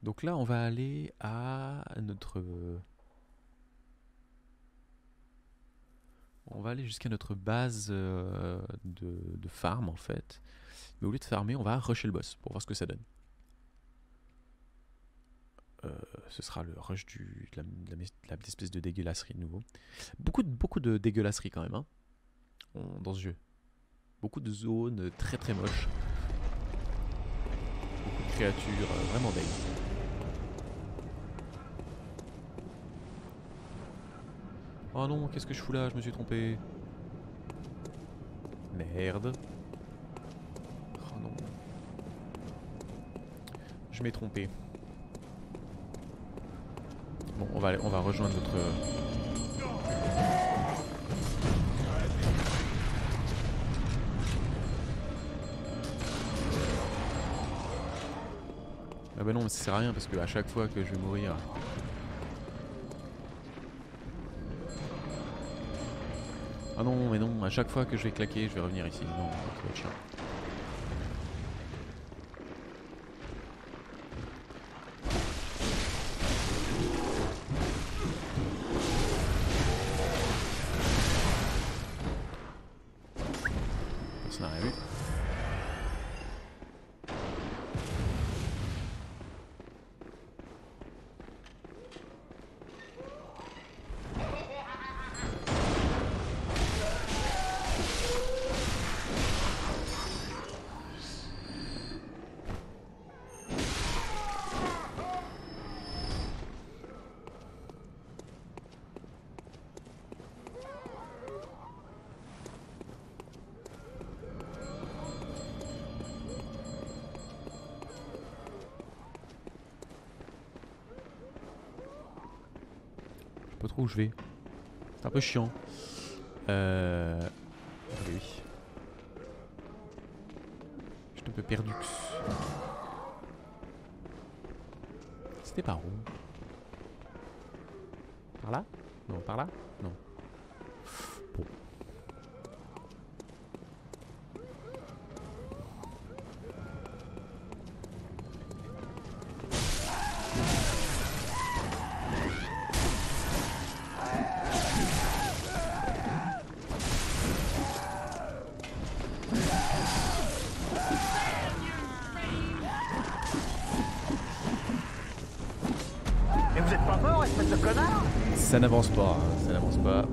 Donc là, on va aller à notre... On va aller jusqu'à notre base de farm en fait. Mais au lieu de farmer, on va rusher le boss pour voir ce que ça donne. Ce sera le rush de l'espèce de dégueulasserie de nouveau. Beaucoup de dégueulasserie quand même hein, dans ce jeu. Beaucoup de zones très très moches. Beaucoup de créatures vraiment deg. Oh non, qu'est-ce que je fous là? Je me suis trompé. Merde. Oh non. Je m'ai trompé. Bon, on va rejoindre notre... Ah bah non, mais ça sert à rien parce que à chaque fois que je vais mourir... Ah non, mais non, à chaque fois que je vais claquer, je vais revenir ici. Non, ça va être chiant. Ça n'a rien vu. Pas trop où je vais. C'est un peu chiant. Oui. Je suis un peu perdu. C'était par où? Par là? Non, par là? Non. Bon. Mais vous êtes pas mort, espèce de connard? Ça n'avance pas, hein, ça n'avance pas.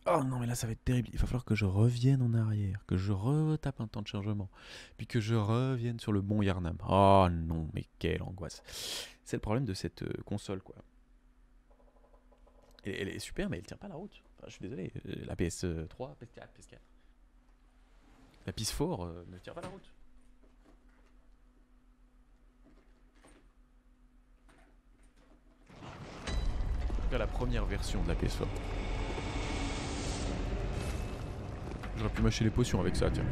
Oh non, mais là ça va être terrible. Il va falloir que je revienne en arrière, que je retape un temps de chargement, puis que je revienne sur le bon Yarnam. Oh non, mais quelle angoisse. C'est le problème de cette console, quoi. Elle est super, mais elle tient pas la route. Enfin, je suis désolé, la PS3, PS4, PS4. La PS4 ne tient pas la route. La première version de la PS4. J'aurais pu mâcher les potions avec ça, tiens.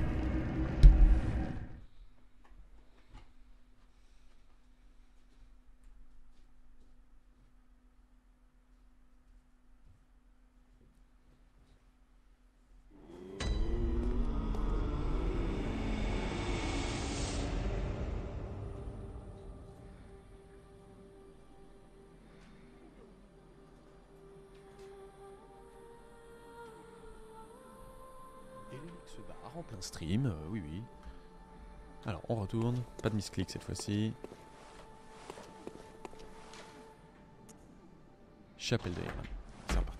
Et le mec se barre en plein stream, oui oui. Alors on retourne, pas de misclick cette fois-ci. Chapelle d'air, c'est reparti.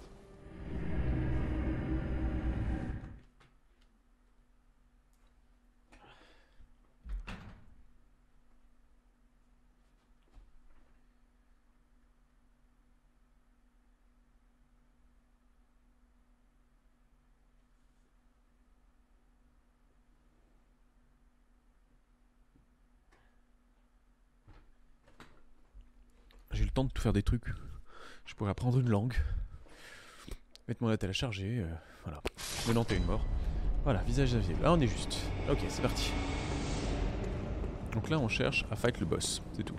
J'ai eu le temps de tout faire des trucs. Je pourrais apprendre une langue. Mettre mon attel à charger, voilà. Me nanter une mort. Voilà, visage invisible. Là on est juste. Ok, c'est parti. Donc là on cherche à fight le boss, c'est tout.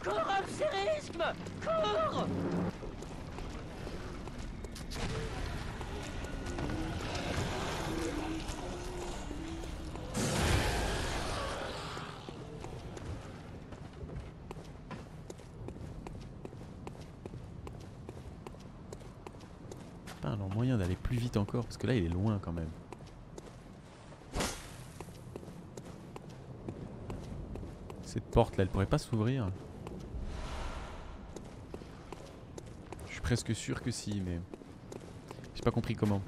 Cours, Absirisme! Cours! Pas un moyen d'aller plus vite encore, parce que là il est loin quand même. Cette porte là, elle pourrait pas s'ouvrir. Je suis presque sûr que si, mais j'ai pas compris comment.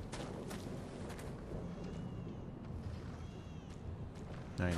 Ah non.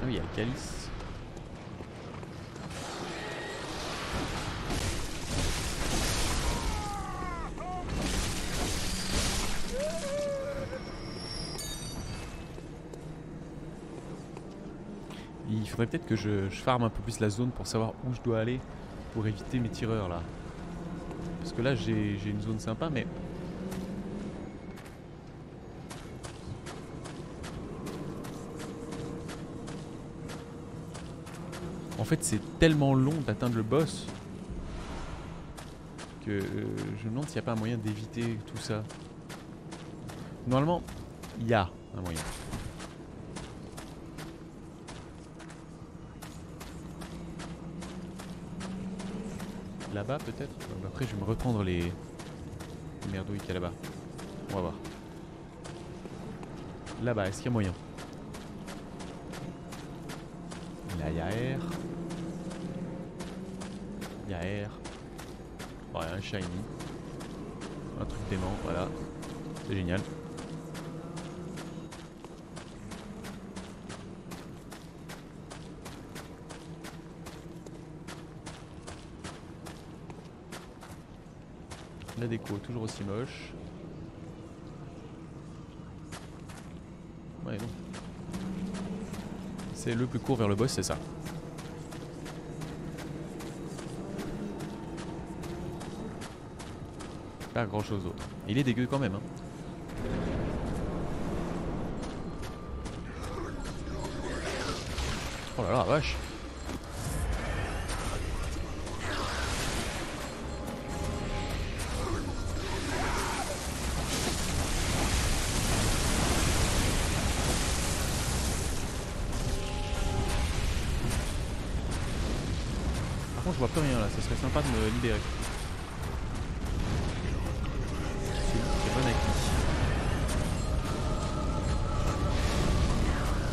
Ah oui, il y a le calice. Il faudrait peut-être que je farme un peu plus la zone pour savoir où je dois aller pour éviter mes tireurs là. Parce que là j'ai une zone sympa mais... En fait c'est tellement long d'atteindre le boss que je me demande s'il n'y a pas un moyen d'éviter tout ça. Normalement, il y a un moyen. Là-bas peut-être. Après je vais me reprendre les merdouilles qu'il y a là-bas. On va voir. Là-bas, est-ce qu'il y a moyen? Là il y a air. Il y a air. Voilà, un shiny. Un truc d'aimant, voilà. C'est génial. La déco, toujours aussi moche. Ouais, non. C'est le plus court vers le boss, c'est ça. Pas grand chose d'autre. Il est dégueu quand même. Hein. Oh là là, vache. Par contre, je vois plus rien là. Ça serait sympa de me libérer.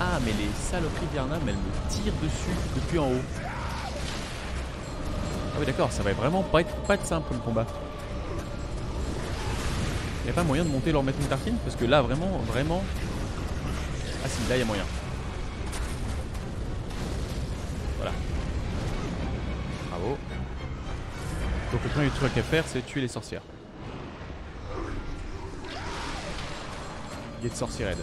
Ah mais les saloperies d'Yharnam elles me tirent dessus depuis en haut. Ah oui d'accord, ça va vraiment pas être simple le combat. Y'a pas moyen de monter leur mettre une tartine? Parce que là vraiment. Ah si, là y'a moyen. Voilà. Bravo. Donc le premier truc à faire c'est tuer les sorcières. Get sorcière aide.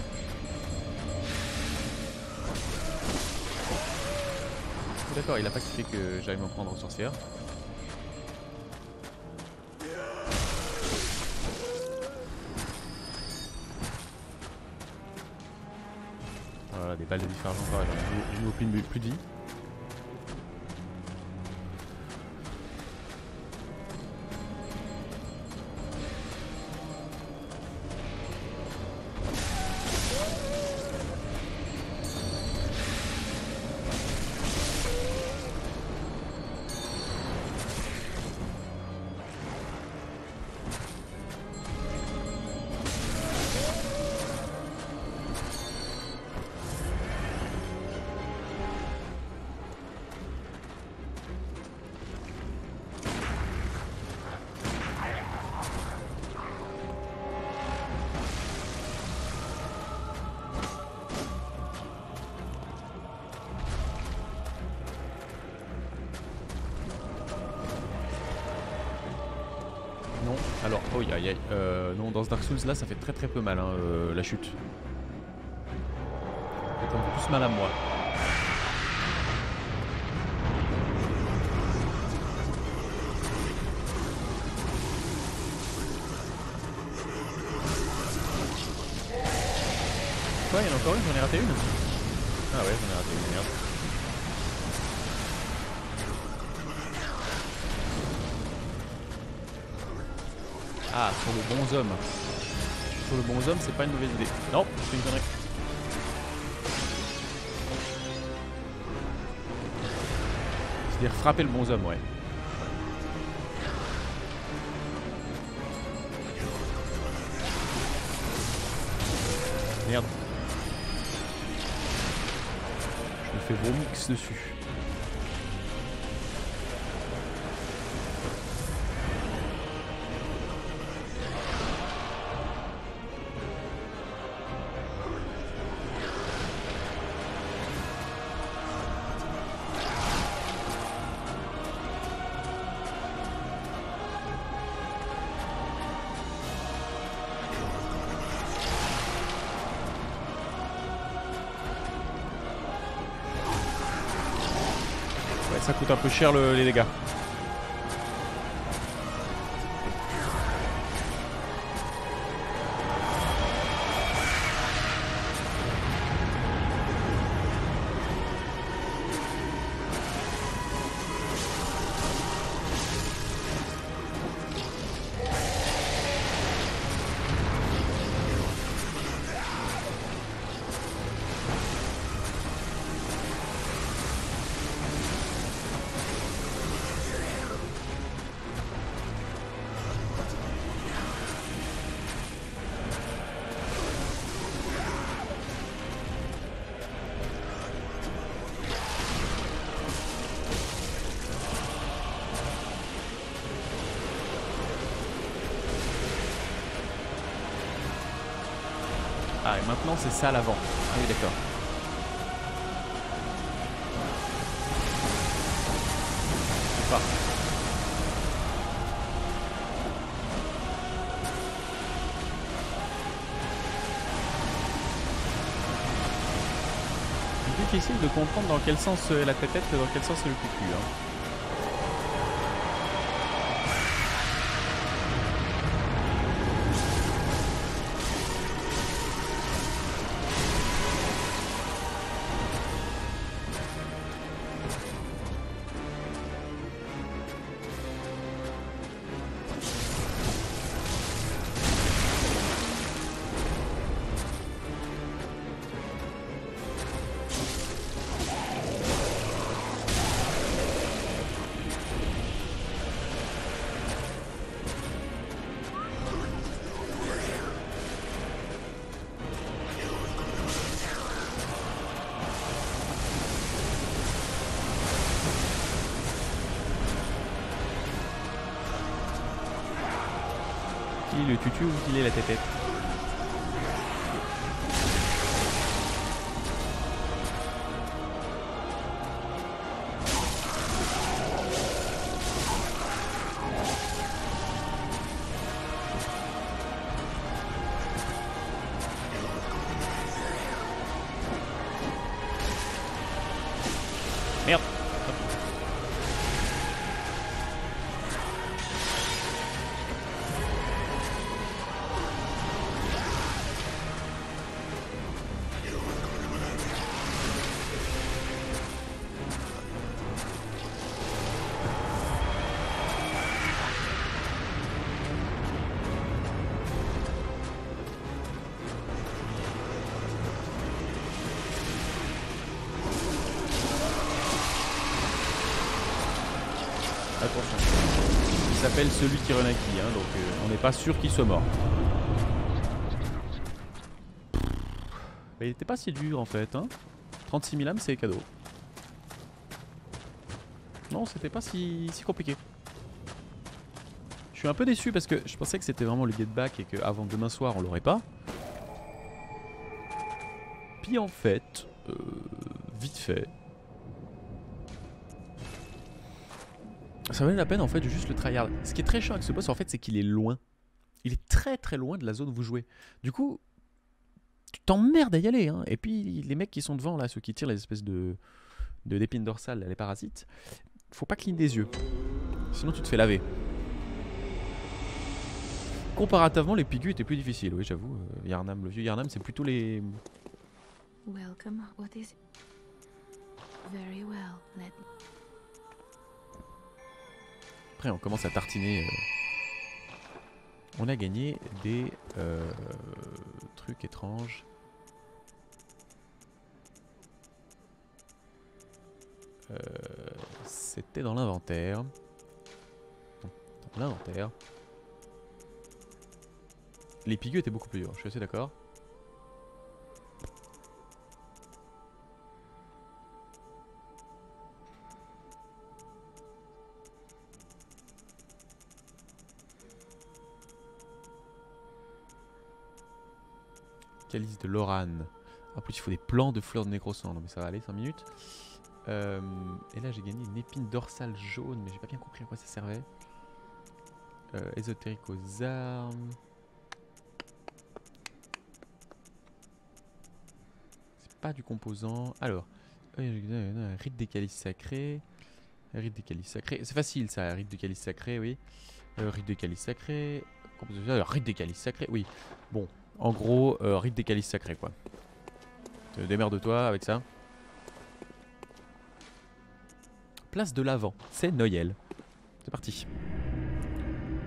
D'accord, il a pas kiffé que j'aille m'en prendre aux sorcières. Voilà, des balles de différence encore, j'en ai nouveau plus de vie. Non, alors, oh aïe aïe. Non, dans ce Dark Souls là, ça fait très peu mal, hein, la chute. Ça fait un peu plus mal à moi. Quoi, il y en a encore une? J'en ai raté une? Ah ouais, j'en ai raté une, merde. Ah, sur le bonhomme. Sur le bonhomme, c'est pas une mauvaise idée. Non, c'est une connerie. C'est-à-dire frapper le bonhomme, ouais. Merde. Je me fais vomix dessus. Ça coûte un peu cher les dégâts. Ah, et maintenant c'est ça l'avant. Ah oui, d'accord. Pas. C'est difficile de comprendre dans quel sens est la tête et dans quel sens est le cucu. Hein. Le tutu ou qu'il est la tête. Merde. Attention. Il s'appelle celui qui renaquit, hein, donc on n'est pas sûr qu'il soit mort. Mais il était pas si dur en fait. Hein. 36 000 âmes, c'est cadeau. Non, c'était pas si compliqué. Je suis un peu déçu parce que je pensais que c'était vraiment le get back et qu'avant demain soir on l'aurait pas. Puis en fait, vite fait. Ça valait la peine en fait de juste le tryhard. Ce qui est très chiant avec ce boss en fait, c'est qu'il est loin. Il est très très loin de la zone où vous jouez. Du coup, tu t'emmerdes à y aller. Hein. Et puis les mecs qui sont devant là, ceux qui tirent les espèces d'épines dorsales, les parasites, faut pas cligner des yeux. Sinon tu te fais laver. Comparativement, les pigus étaient plus difficiles, oui j'avoue. Yarnam, le vieux Yarnam, c'est plutôt les... Welcome. What is it? Very well. Let me... Après on commence à tartiner. On a gagné des trucs étranges. C'était dans l'inventaire. Dans l'inventaire. Les pigus étaient beaucoup plus durs, je suis assez d'accord. Calice de Loran. En plus il faut des plants de fleurs de nécrosang. Non mais ça va aller, 5 minutes. Et là j'ai gagné une épine dorsale jaune, mais j'ai pas bien compris à quoi ça servait. Ésotérique aux armes. C'est pas du composant. Alors, rite des calices sacrés. Rite des calices sacrés. C'est facile ça, rite des calices sacrés, oui. Rite des calices sacrés. Alors, rite des calices sacrés, oui. Bon, en gros, rite des calices sacrés quoi. Démerde-toi avec ça. Place de l'Avent, c'est Noël. C'est parti.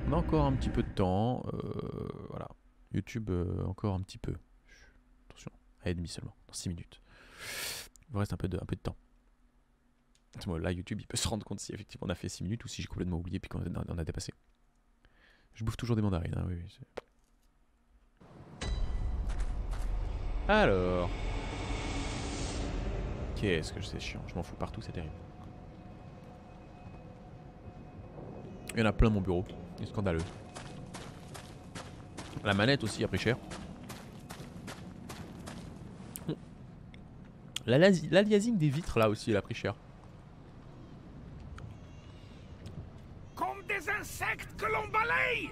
On a encore un petit peu de temps. Voilà. YouTube, encore un petit peu. Attention, à et demi seulement, dans 6 minutes. Il vous reste un peu de temps. Là, YouTube, il peut se rendre compte si effectivement on a fait 6 minutes ou si j'ai complètement oublié puis qu'on a dépassé. Je bouffe toujours des mandarines, hein, oui. Alors. Qu'est-ce que c'est chiant, je m'en fous partout, c'est terrible. Il y en a plein mon bureau, c'est scandaleux. La manette aussi a pris cher. L'aliasing des vitres là aussi elle a pris cher. Comme des insectes que l'on balaye.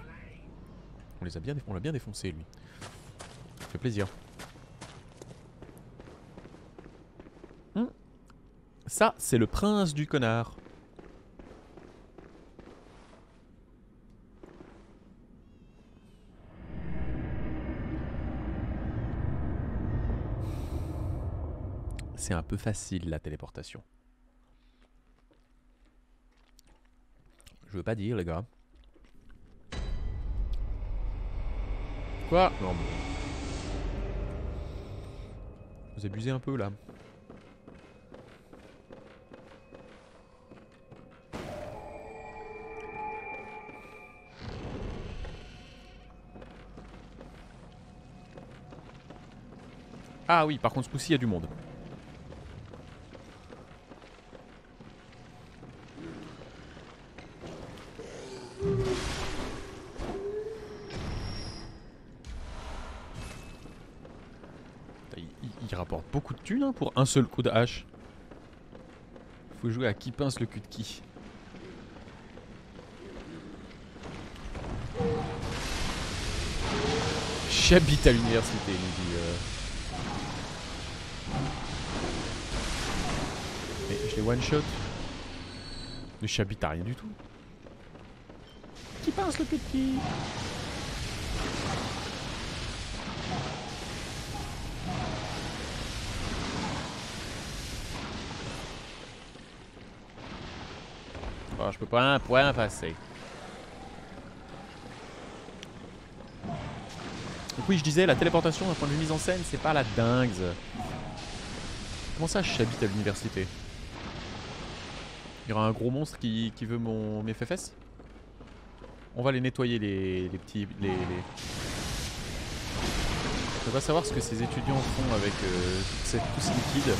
On l'a bien défoncé lui. Ça fait plaisir. Ça c'est le prince du connard. C'est un peu facile la téléportation. Je veux pas dire les gars. Quoi? Non mais... Vous abusez un peu là. Ah oui, par contre ce coup-ci il y a du monde. Il rapporte beaucoup de thunes hein, pour un seul coup de hache. Faut jouer à qui pince le cul de qui. J'habite à l'université, il nous dit. Mais je l'ai one shot. Mais j'habite à rien du tout. Qui pince le cul de qui? Oh, je peux pas un point passer. Donc oui, je disais, la téléportation d'un point de vue mise en scène, c'est pas la dingue. Comment ça, j'habite à l'université? Il y aura un gros monstre qui veut mes fesses? On va les nettoyer les petits... On va savoir ce que ces étudiants font avec tout ce liquide.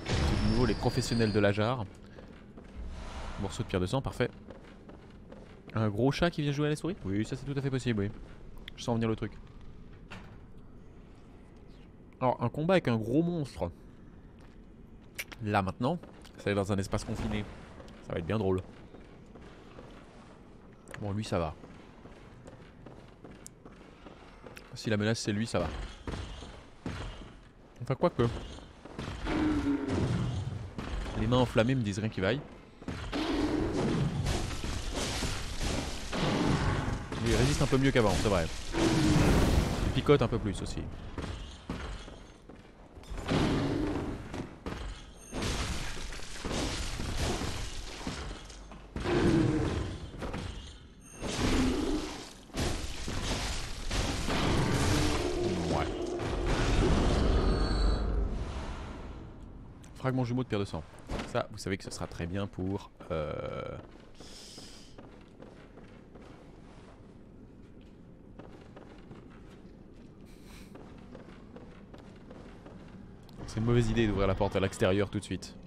De nouveau les professionnels de la jarre. Morceau de pierre de sang, parfait. Un gros chat qui vient jouer à la souris? Oui, ça c'est tout à fait possible, oui. Je sens venir le truc. Alors, un combat avec un gros monstre. Là maintenant, Ça est dans un espace confiné. Ça va être bien drôle. Bon, lui, ça va. Si la menace c'est lui, ça va. Enfin, quoi que. Les mains enflammées me disent rien qui vaille. Mais il résiste un peu mieux qu'avant, c'est vrai. Il picote un peu plus aussi. Fragment jumeau de pierre de sang. Ça, vous savez que ce sera très bien pour... C'est une mauvaise idée d'ouvrir la porte à l'extérieur tout de suite.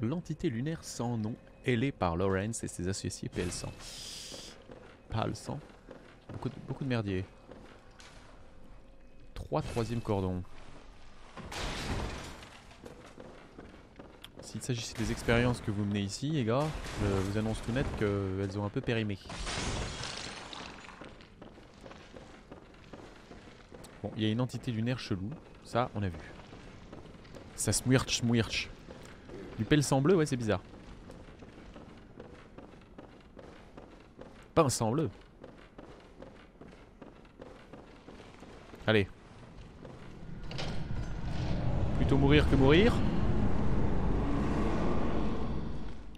L'entité lunaire sans nom, ailée par Lawrence et ses associés PL100. PAL100. Beaucoup de merdier. 3 troisième cordon. S'il s'agissait des expériences que vous menez ici, les gars, je vous annonce tout net qu'elles ont un peu périmé. Bon, il y a une entité lunaire chelou, ça on a vu. Ça smwirch. Du pelle sang bleu, ouais c'est bizarre. Pas un sang bleu. Allez. Plutôt mourir que mourir.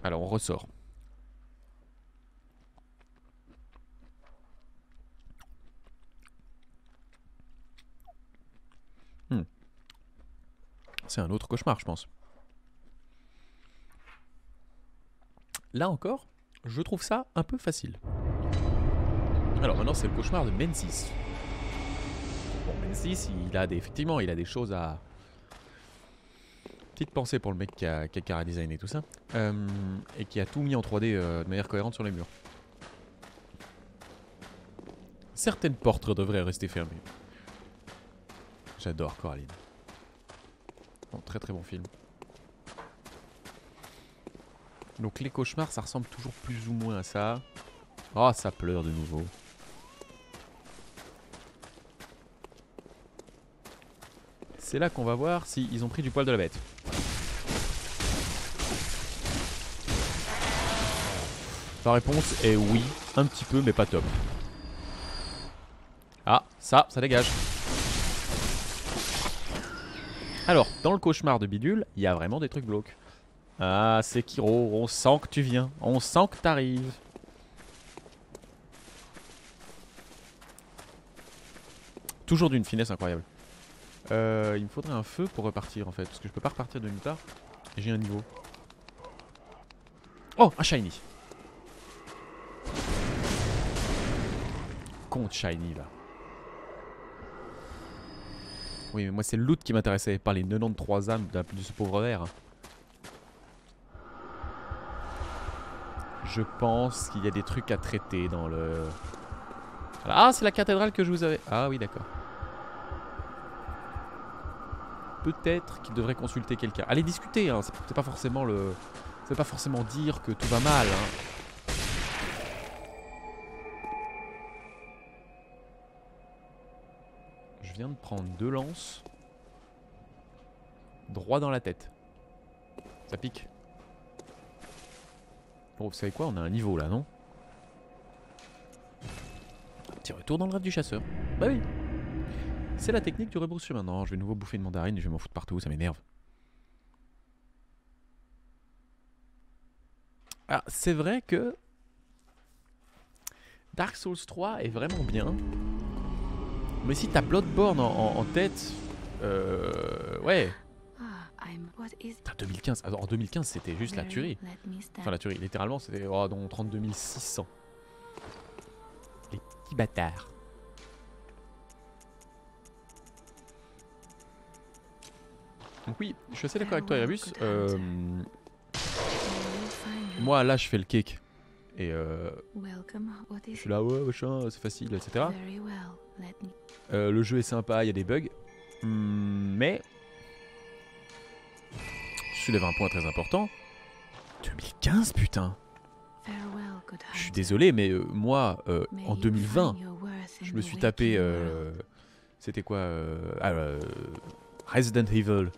Alors on ressort. C'est un autre cauchemar, je pense. Là encore, je trouve ça un peu facile. Alors maintenant, c'est le cauchemar de Mensis. Bon, Mensis, effectivement, il a des choses à... Petite pensée pour le mec qui a chara-designé et tout ça. Et qui a tout mis en 3D de manière cohérente sur les murs. Certaines portes devraient rester fermées. J'adore Coraline. Bon, très très bon film. Donc les cauchemars, ça ressemble toujours plus ou moins à ça. Oh, ça pleure de nouveau. C'est là qu'on va voir s'ils ont pris du poil de la bête. La réponse est oui, un petit peu, mais pas top. Ah, ça dégage. Alors, dans le cauchemar de Bidule, il y a vraiment des trucs glauques. Ah, Sekiro, on sent que tu viens. On sent que t'arrives. Toujours d'une finesse incroyable. Il me faudrait un feu pour repartir en fait. Parce que je peux pas repartir de nulle part. Et j'ai un niveau. Oh, un shiny. Compte shiny là. Oui, mais moi c'est le loot qui m'intéressait, pas les 93 âmes de ce pauvre verre. Je pense qu'il y a des trucs à traiter dans le... Ah, c'est la cathédrale que je vous avais... Ah oui, d'accord. Peut-être qu'il devrait consulter quelqu'un. Allez discuter, hein. C'est pas forcément le... Ça veut pas forcément dire que tout va mal, hein. Je viens de prendre 2 lances. Droit dans la tête. Ça pique. Bon, vous savez quoi, on a un niveau là, non? Petit retour dans le rêve du chasseur. Bah oui. C'est la technique du rebrousse-chemin. Non, je vais de nouveau bouffer une mandarine et je vais m'en foutre partout, ça m'énerve. Alors, c'est vrai que Dark Souls 3 est vraiment bien. Mais si t'as Bloodborne en tête... ouais. Putain, 2015. Alors, en 2015, c'était juste la tuerie. Enfin, la tuerie. Littéralement, c'était dans 32 600. Les petits bâtards. Donc oui, je suis assez d'accord avec toi, Erebus. Moi, là, je fais le cake. Et je suis là, ouais, machin, c'est facile, etc. Le jeu est sympa, il y a des bugs. Mais soulève un point très important. 2015, putain. Farewell, good Je suis hunter. désolé, mais moi, May en you 2020, find your worth in je me the suis tapé... waking world. C'était quoi Resident Evil,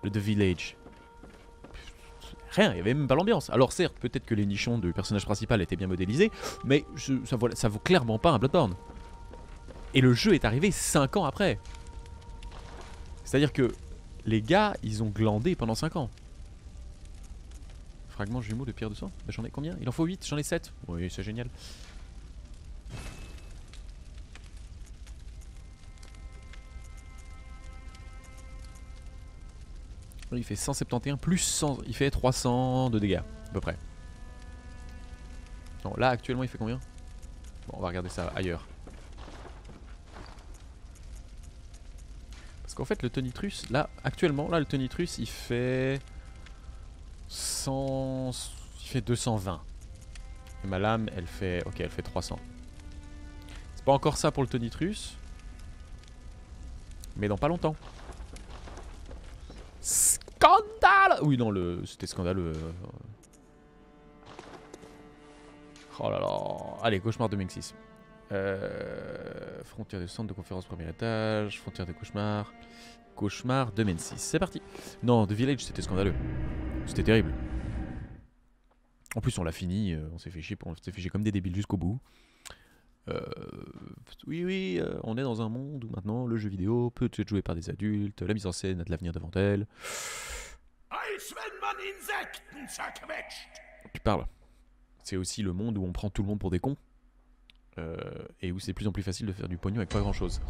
le The Village. Rien, il n'y avait même pas l'ambiance. Alors certes, peut-être que les nichons du personnage principal étaient bien modélisés, mais ça vaut clairement pas un Bloodborne. Et le jeu est arrivé 5 ans après. C'est-à-dire que les gars, ils ont glandé pendant 5 ans. Fragment jumeau de pierre de sang. Bah, j'en ai combien? Il en faut 8, j'en ai 7. Oui, c'est génial. Il fait 171 plus 100, il fait 300 de dégâts, à peu près. Non, là actuellement il fait combien? Bon, on va regarder ça ailleurs. Parce qu'en fait le Tonitrus, là, actuellement, là le Tonitrus il fait 100, il fait 220. Et ma lame, elle fait, ok, elle fait 300. C'est pas encore ça pour le Tonitrus, mais dans pas longtemps. Scandale! Oui, non, c'était scandaleux. Oh là là. Allez, cauchemar 2006. Frontière du centre de conférence premier étage. Frontière des cauchemars. Cauchemar 2006. C'est parti. Non, The Village, c'était scandaleux. C'était terrible. En plus, on l'a fini. On s'est fait chier comme des débiles jusqu'au bout. Oui, on est dans un monde où maintenant le jeu vidéo peut être joué par des adultes. La mise en scène a de l'avenir devant elle. Als wenn man Insekten zerquetscht. Tu parles. C'est aussi le monde où on prend tout le monde pour des cons. Et où c'est de plus en plus facile de faire du pognon avec pas grand chose.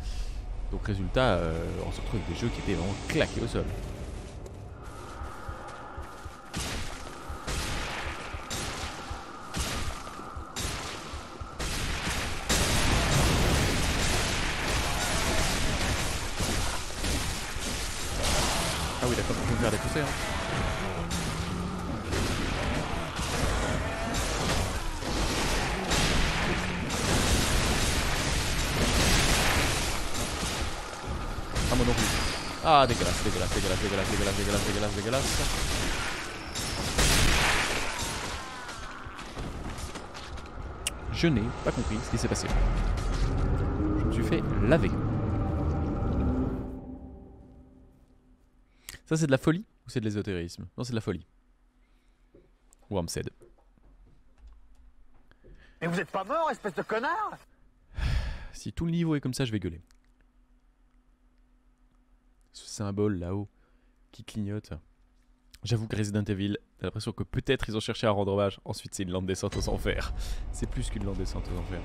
Donc résultat, on se retrouve avec des jeux qui étaient vraiment claqués au sol. Ah oui d'accord, je vais me faire défoncer hein. Ah mon oncle. Ah dégueulasse, dégueulasse, dégueulasse, dégueulasse, dégueulasse, dégueulasse, dégueulasse, dégueulasse. Je n'ai pas compris ce qui s'est passé. Je me suis fait laver. Ça c'est de la folie ou c'est de l'ésotérisme? Non c'est de la folie. Wormsed. Mais vous êtes pas mort, espèce de connard? Si tout le niveau est comme ça, je vais gueuler. Ce symbole là-haut qui clignote. J'avoue que Resident Evil, t'as l'impression que peut-être ils ont cherché à rendre hommage. Ensuite, c'est une lampe descente aux enfers. C'est plus qu'une lampe descente aux enfers.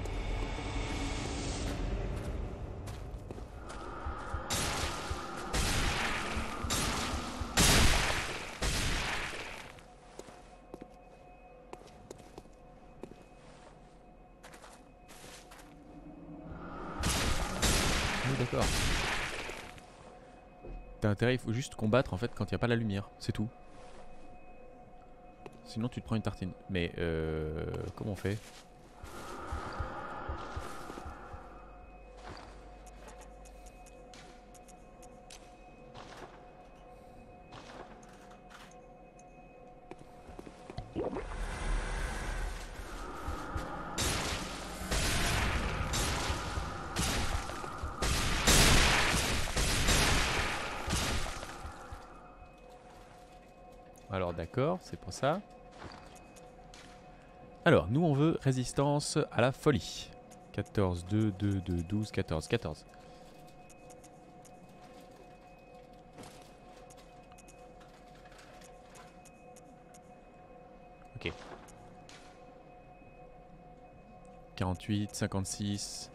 Oui, d'accord. T'as intérêt, il faut juste combattre en fait quand il n'y a pas la lumière, c'est tout. Sinon tu te prends une tartine. Mais comment on fait? Alors d'accord, c'est pour ça. Alors, nous on veut résistance à la folie. 14, 2, 2, 2, 12, 14, 14. Ok. 48, 56.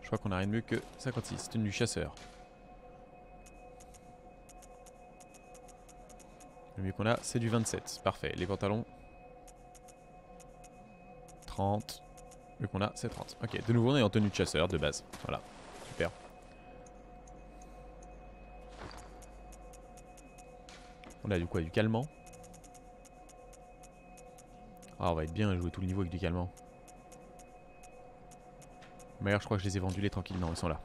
Je crois qu'on n'a rien de mieux que 56. Tenue du chasseur. Le mieux qu'on a, c'est du 27. Parfait. Les pantalons. 30. Le mieux qu'on a, c'est 30. Ok. De nouveau, on est en tenue de chasseur de base. Voilà. Super. On a du quoi? Du calmant. Ah, on va être bien à jouer tout le niveau avec du calmant. Mais alors, je crois que je les ai vendus les tranquilles. Non, ils sont là.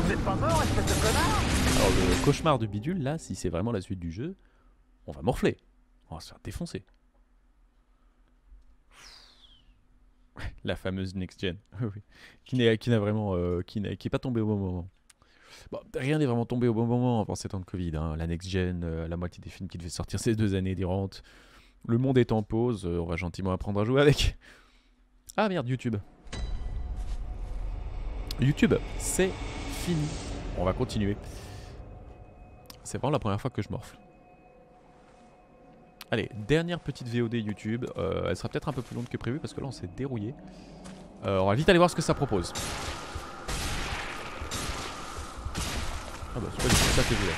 Vous êtes pas mort, espèce de connard? Alors le cauchemar du bidule, là, si c'est vraiment la suite du jeu, on va morfler. On va se faire défoncer. La fameuse next gen. Oui. Qui n'a vraiment, qui est pas tombée au bon moment. Bon, rien n'est vraiment tombé au bon moment avant ces temps de Covid. Hein. La next gen, la moitié des films qui devaient sortir ces 2 années durantes. Le monde est en pause, on va gentiment apprendre à jouer avec. Ah merde, YouTube. YouTube, c'est fini. On va continuer. C'est vraiment la première fois que je morfle. Allez, dernière petite VOD YouTube. Elle sera peut-être un peu plus longue que prévu parce que là on s'est dérouillé. On va vite aller voir ce que ça propose. Ah bah c'est pas du tout ça que je voulais.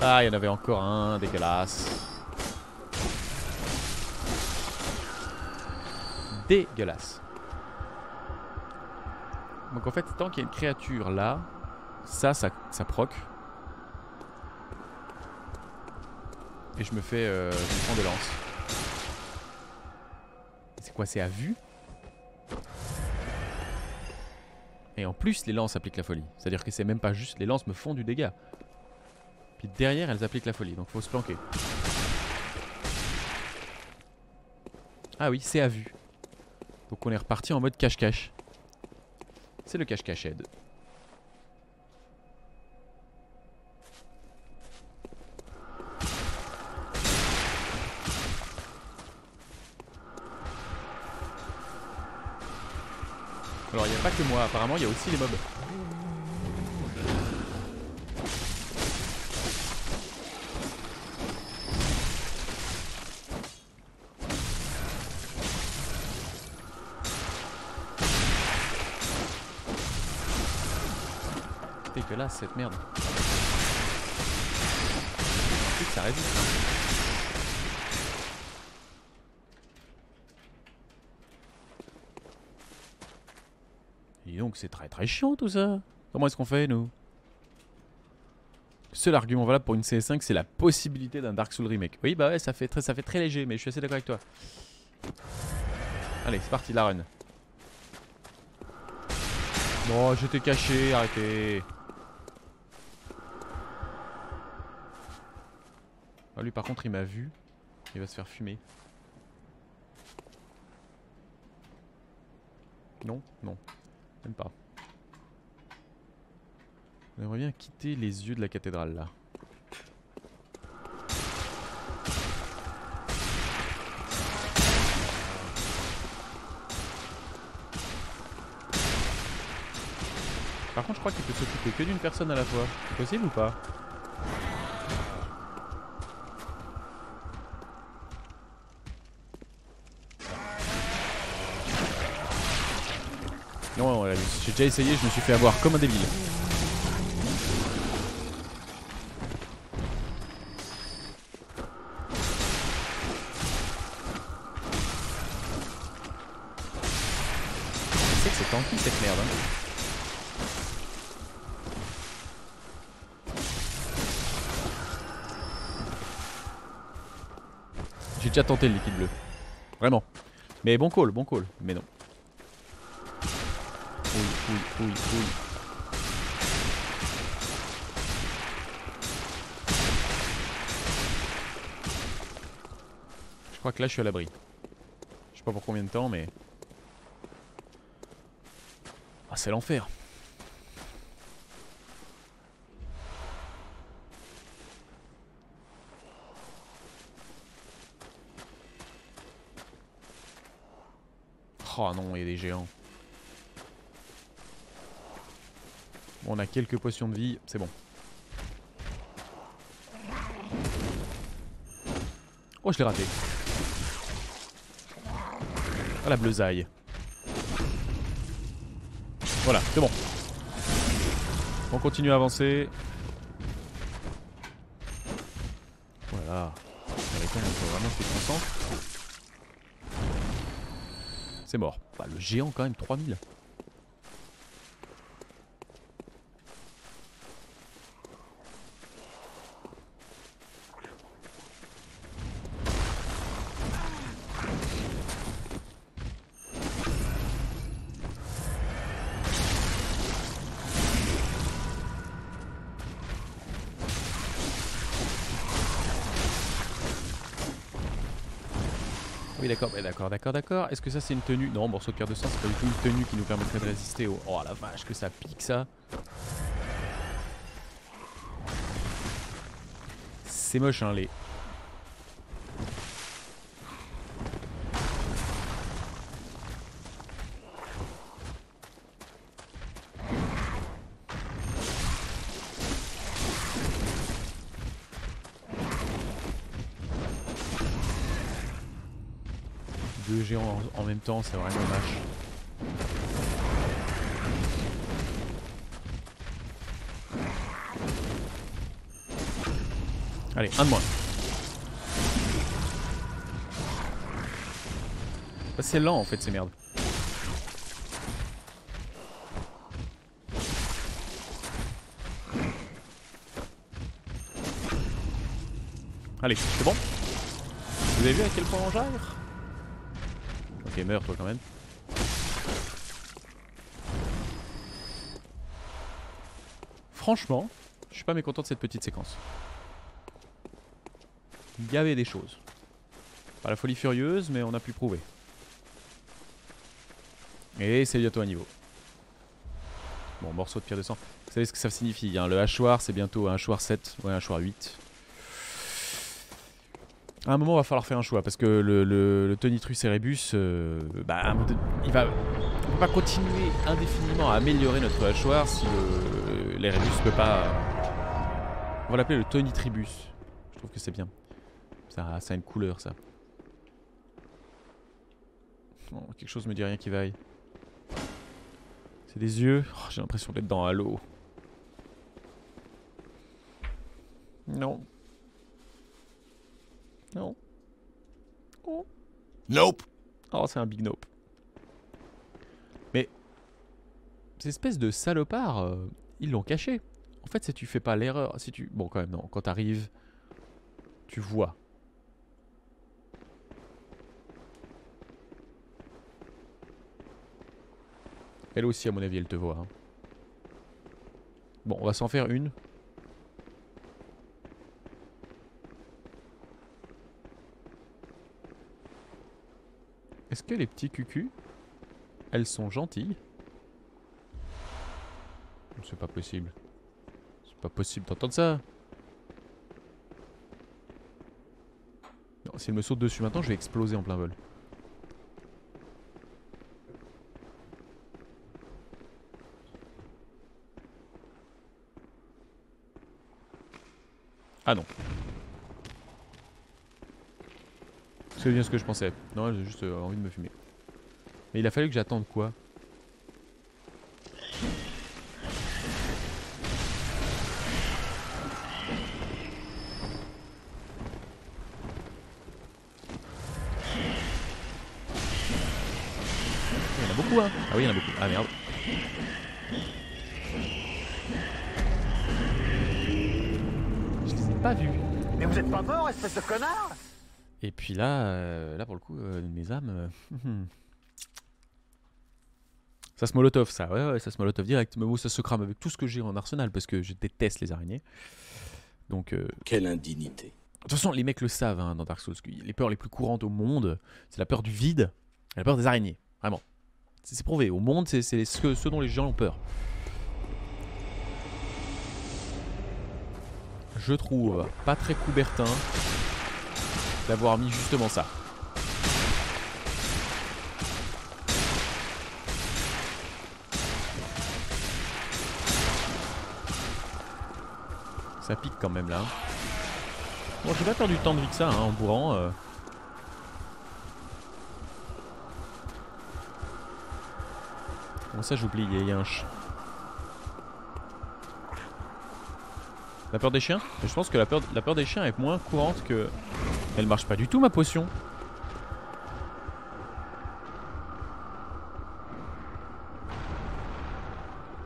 Ah, il y en avait encore un, dégueulasse. Dégueulasse. Donc en fait, tant qu'il y a une créature là, ça proc. Et je me prends des lances. C'est quoi, c'est à vue? Et en plus, les lances appliquent la folie. C'est-à-dire que c'est même pas juste, les lances me font du dégât. Puis derrière, elles appliquent la folie, donc faut se planquer. Ah oui, c'est à vue. Donc on est reparti en mode cache-cache. C'est le cache-cachette. Alors il n'y a pas que moi, apparemment il y a aussi les mobs. Dégueulasse cette merde. Ensuite ça résiste. Et donc c'est très très chiant tout ça. Comment est-ce qu'on fait nous? Le seul argument valable pour une CS5 c'est la possibilité d'un Dark Souls remake. Oui bah ouais ça fait très léger mais je suis assez d'accord avec toi. Allez c'est parti la run. Bon j'étais caché, arrêtez. Ah, lui par contre il m'a vu. Il va se faire fumer. Non, non. Même pas. On aimerait bien quitter les yeux de la cathédrale là. Par contre je crois qu'il peut s'occuper que d'une personne à la fois. C'est possible ou pas? Non, j'ai déjà essayé, je me suis fait avoir comme un débile. C'est que c'est tanky cette merde. Hein. J'ai déjà tenté le liquide bleu. Vraiment. Mais bon call, mais non. Oui. Je crois que là je suis à l'abri. Je sais pas pour combien de temps mais... Ah c'est l'enfer. Oh non, il y a des géants. Bon, on a quelques potions de vie, c'est bon. Oh, je l'ai raté. Ah, la bleusaille. Voilà, c'est bon. On continue à avancer. là là. Il faut vraiment que tu te concentres. C'est mort. Bah, le géant quand même, 3000. Oui d'accord, d'accord. Est-ce que ça c'est une tenue? Non, morceau de pierre de sang, c'est pas du tout une tenue qui nous permettrait de résister au... Oh la vache que ça pique ça. C'est moche hein les... Deux géants en même temps, c'est vraiment vache. Allez, un de moins. Bah, c'est lent en fait ces merdes. Allez, c'est bon. Vous avez vu à quel point on gère? Ok, meurs toi quand même. Franchement, je suis pas mécontent de cette petite séquence. Il y avait des choses. Pas la folie furieuse, mais on a pu prouver. Et c'est bientôt à niveau. Bon, morceau de pierre de sang. Vous savez ce que ça signifie hein, le hachoir, c'est bientôt un hachoir 7, ouais, un hachoir 8. À un moment, il va falloir faire un choix parce que le Tonitrus erebus, bah, il va... On peut pas continuer indéfiniment à améliorer notre hachoir si l'Erebus peut pas... On va l'appeler le Tonitribus. Je trouve que c'est bien. Ça a une couleur, ça. Oh, quelque chose me dit rien qui vaille. C'est des yeux. Oh, j'ai l'impression d'être dans Halo. Non. Non. Oh. Nope. Oh, c'est un big nope. Mais ces espèces de salopards, ils l'ont caché. En fait, si tu fais pas l'erreur, si tu... Bon, quand même, non. Quand t'arrives, tu vois. Elle aussi, à mon avis, elle te voit. Hein. Bon, on va s'en faire une. Est-ce que les petits cucus, elles sont gentilles? C'est pas possible. C'est pas possible d'entendre ça. Non, si elle me saute dessus maintenant, je vais exploser en plein vol. Ah non. C'est bien ce que je pensais. Non, j'ai juste envie de me fumer. Mais il a fallu que j'attende quoi? Il y en a beaucoup hein. Ah oui, il y en a beaucoup. Ah merde. Je les ai pas vus. Mais vous êtes pas mort, espèce de connard! Et puis là, là pour le coup, mes âmes... ça se molotov ça, ouais, ça se molotov direct. Mais bon, ça se crame avec tout ce que j'ai en arsenal parce que je déteste les araignées. Donc... Quelle indignité. De toute façon, les mecs le savent hein, dans Dark Souls. Les peurs les plus courantes au monde, c'est la peur du vide et la peur des araignées. Vraiment. C'est prouvé. Au monde, c'est ce dont les gens ont peur. Je trouve pas très Coubertin d'avoir mis justement ça. Ça pique quand même là. Bon, j'ai pas perdu tant de vie que ça hein, en bourrant. Comment ça j'oublie, il y a un ch... La peur des chiens? Je pense que la peur des chiens est moins courante que... Elle marche pas du tout ma potion.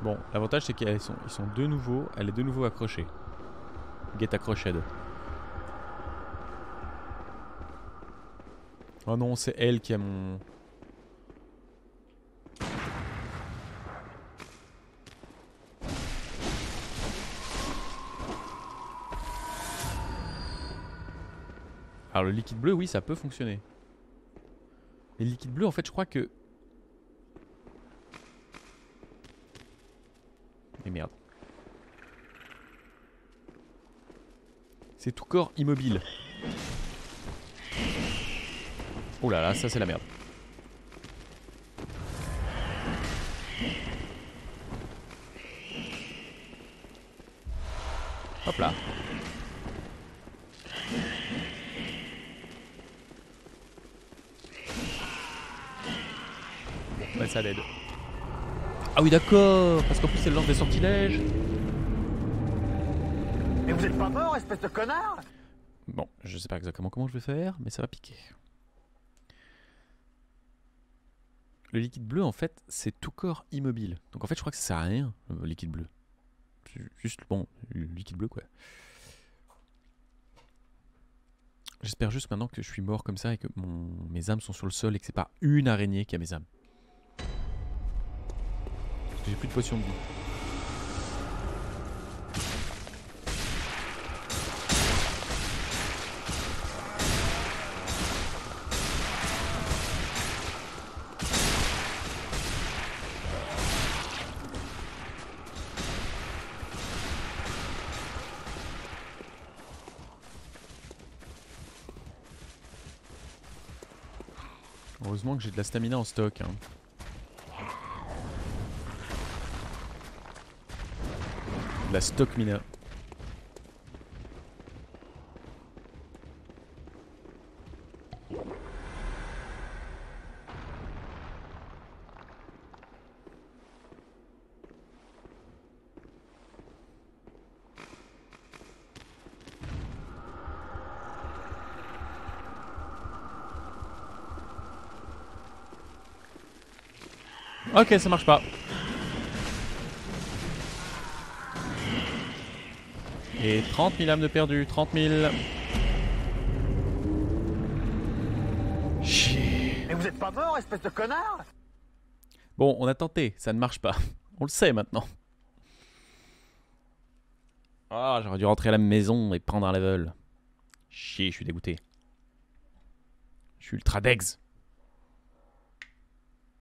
Bon, l'avantage c'est qu'ils sont de nouveau... Elle est de nouveau accrochée. Get accrochée. Oh non, c'est elle qui a mon... Alors le liquide bleu, oui, ça peut fonctionner. Mais le liquide bleu, en fait, je crois que... Mais merde. C'est tout corps immobile. Oh là là, ça c'est la merde. Hop là. Ouais, ça l'aide. Ah oui, d'accord. Parce qu'en plus, elle lance des sortilèges. Mais vous êtes pas mort, espèce de connard? Bon, je sais pas exactement comment je vais faire, mais ça va piquer. Le liquide bleu, en fait, c'est tout corps immobile. Donc en fait, je crois que ça sert à rien, le liquide bleu. C'est juste, bon, le liquide bleu, quoi. J'espère juste maintenant que je suis mort comme ça et que mes âmes sont sur le sol et que c'est pas une araignée qui a mes âmes. Parce que j'ai plus de potions de vie. Heureusement que j'ai de la stamina en stock. Hein. De la stock mina. Ok, ça marche pas. Et 30 000 âmes de perdu, 30 000. Chier. Mais vous êtes pas mort, espèce de connard? Bon, on a tenté, ça ne marche pas. On le sait maintenant. Ah, j'aurais dû rentrer à la maison et prendre un level. Chier, je suis dégoûté. Je suis ultra dex.